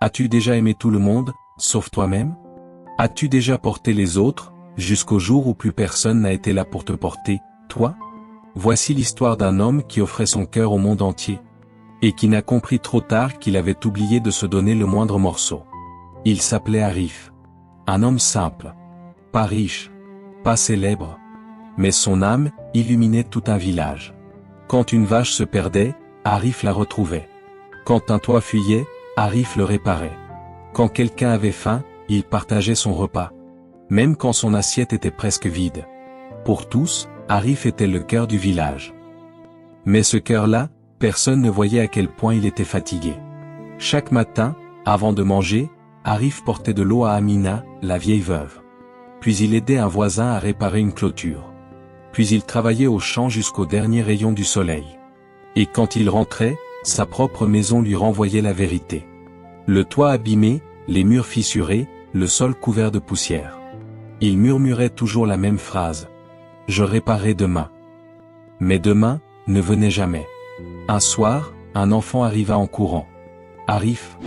As-tu déjà aimé tout le monde, sauf toi-même? As-tu déjà porté les autres, jusqu'au jour où plus personne n'a été là pour te porter, toi? Voici l'histoire d'un homme qui offrait son cœur au monde entier. Et qui n'a compris trop tard qu'il avait oublié de se donner le moindre morceau. Il s'appelait Arif. Un homme simple. Pas riche. Pas célèbre. Mais son âme illuminait tout un village. Quand une vache se perdait, Arif la retrouvait. Quand un toit fuyait, Arif le réparait. Quand quelqu'un avait faim, il partageait son repas. Même quand son assiette était presque vide. Pour tous, Arif était le cœur du village. Mais ce cœur-là, personne ne voyait à quel point il était fatigué. Chaque matin, avant de manger, Arif portait de l'eau à Amina, la vieille veuve. Puis il aidait un voisin à réparer une clôture. Puis il travaillait au champ jusqu'au dernier rayon du soleil. Et quand il rentrait, sa propre maison lui renvoyait la vérité. Le toit abîmé, les murs fissurés, le sol couvert de poussière. Il murmurait toujours la même phrase. « Je réparerai demain. » Mais demain ne venait jamais. Un soir, un enfant arriva en courant. « Arif,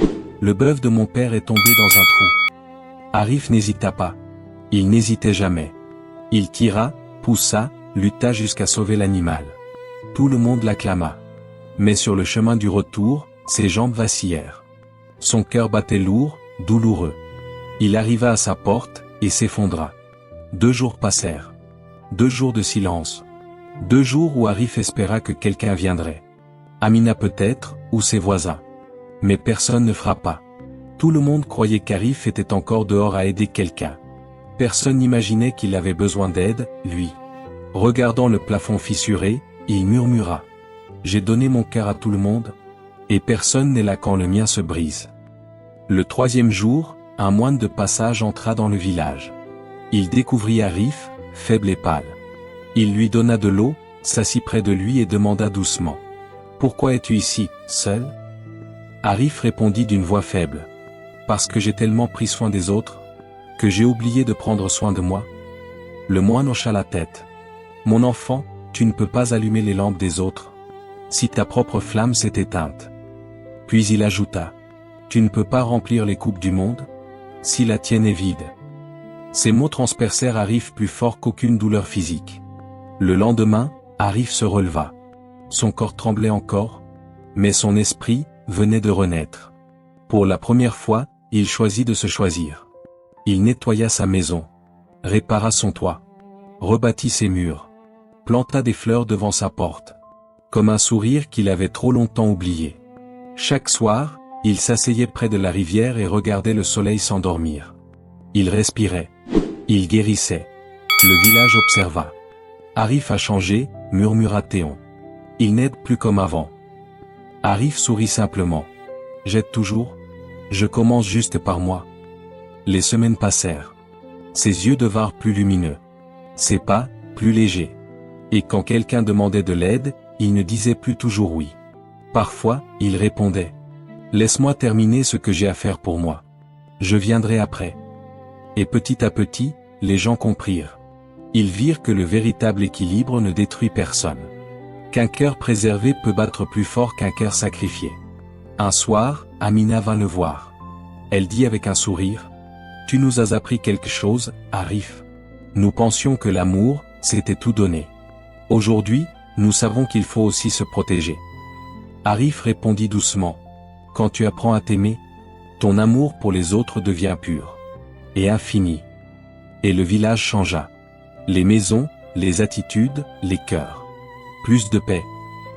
le bœuf de mon père est tombé dans un trou. » Arif n'hésita pas. Il n'hésitait jamais. Il tira, poussa, lutta jusqu'à sauver l'animal. Tout le monde l'acclama. Mais sur le chemin du retour, ses jambes vacillèrent. Son cœur battait lourd, douloureux. Il arriva à sa porte, et s'effondra. 2 jours passèrent. 2 jours de silence. 2 jours où Arif espéra que quelqu'un viendrait. Amina peut-être, ou ses voisins. Mais personne ne frappa. Tout le monde croyait qu'Arif était encore dehors à aider quelqu'un. Personne n'imaginait qu'il avait besoin d'aide, lui. Regardant le plafond fissuré, il murmura. « J'ai donné mon cœur à tout le monde, et personne n'est là quand le mien se brise. » Le 3e jour, un moine de passage entra dans le village. Il découvrit Arif, faible et pâle. Il lui donna de l'eau, s'assit près de lui et demanda doucement. « Pourquoi es-tu ici, seul ?» Arif répondit d'une voix faible. « Parce que j'ai tellement pris soin des autres, que j'ai oublié de prendre soin de moi. » Le moine hocha la tête. « Mon enfant, tu ne peux pas allumer les lampes des autres, si ta propre flamme s'est éteinte. » Puis il ajouta. « Tu ne peux pas remplir les coupes du monde, si la tienne est vide. » Ces mots transpercèrent Arif plus fort qu'aucune douleur physique. Le lendemain, Arif se releva. Son corps tremblait encore, mais son esprit venait de renaître. Pour la première fois, il choisit de se choisir. Il nettoya sa maison, répara son toit, rebâtit ses murs, planta des fleurs devant sa porte, comme un sourire qu'il avait trop longtemps oublié. Chaque soir, il s'asseyait près de la rivière et regardait le soleil s'endormir. Il respirait. Il guérissait. Le village observa. « Arif a changé, » murmura Théon. « Il n'aide plus comme avant. » Arif sourit simplement. « J'aide toujours. Je commence juste par moi. » Les semaines passèrent. Ses yeux devinrent plus lumineux. Ses pas, plus légers. Et quand quelqu'un demandait de l'aide, il ne disait plus toujours oui. Parfois, il répondait. « Laisse-moi terminer ce que j'ai à faire pour moi. Je viendrai après. » Et petit à petit, les gens comprirent. Ils virent que le véritable équilibre ne détruit personne. Qu'un cœur préservé peut battre plus fort qu'un cœur sacrifié. Un soir, Amina vint le voir. Elle dit avec un sourire. « Tu nous as appris quelque chose, Arif. Nous pensions que l'amour, c'était tout donner. Aujourd'hui, nous savons qu'il faut aussi se protéger. » Arif répondit doucement. « Quand tu apprends à t'aimer, ton amour pour les autres devient pur. Et infini. » Et le village changea. Les maisons, les attitudes, les cœurs. Plus de paix.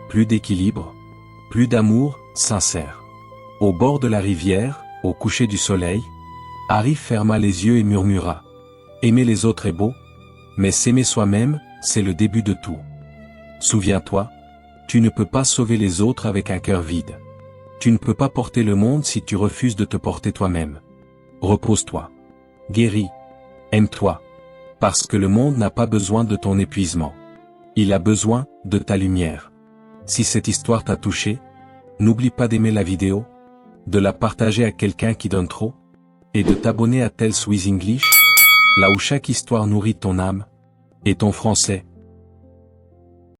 Plus d'équilibre. Plus d'amour, sincère. Au bord de la rivière, au coucher du soleil, Arif ferma les yeux et murmura. « Aimer les autres est beau, mais s'aimer soi-même, c'est le début de tout. Souviens-toi, tu ne peux pas sauver les autres avec un cœur vide. Tu ne peux pas porter le monde si tu refuses de te porter toi-même. Repose-toi. Guéris. Aime-toi. Parce que le monde n'a pas besoin de ton épuisement. Il a besoin de ta lumière. » Si cette histoire t'a touché, n'oublie pas d'aimer la vidéo, de la partager à quelqu'un qui donne trop, et de t'abonner à Tales with English, là où chaque histoire nourrit ton âme et ton français.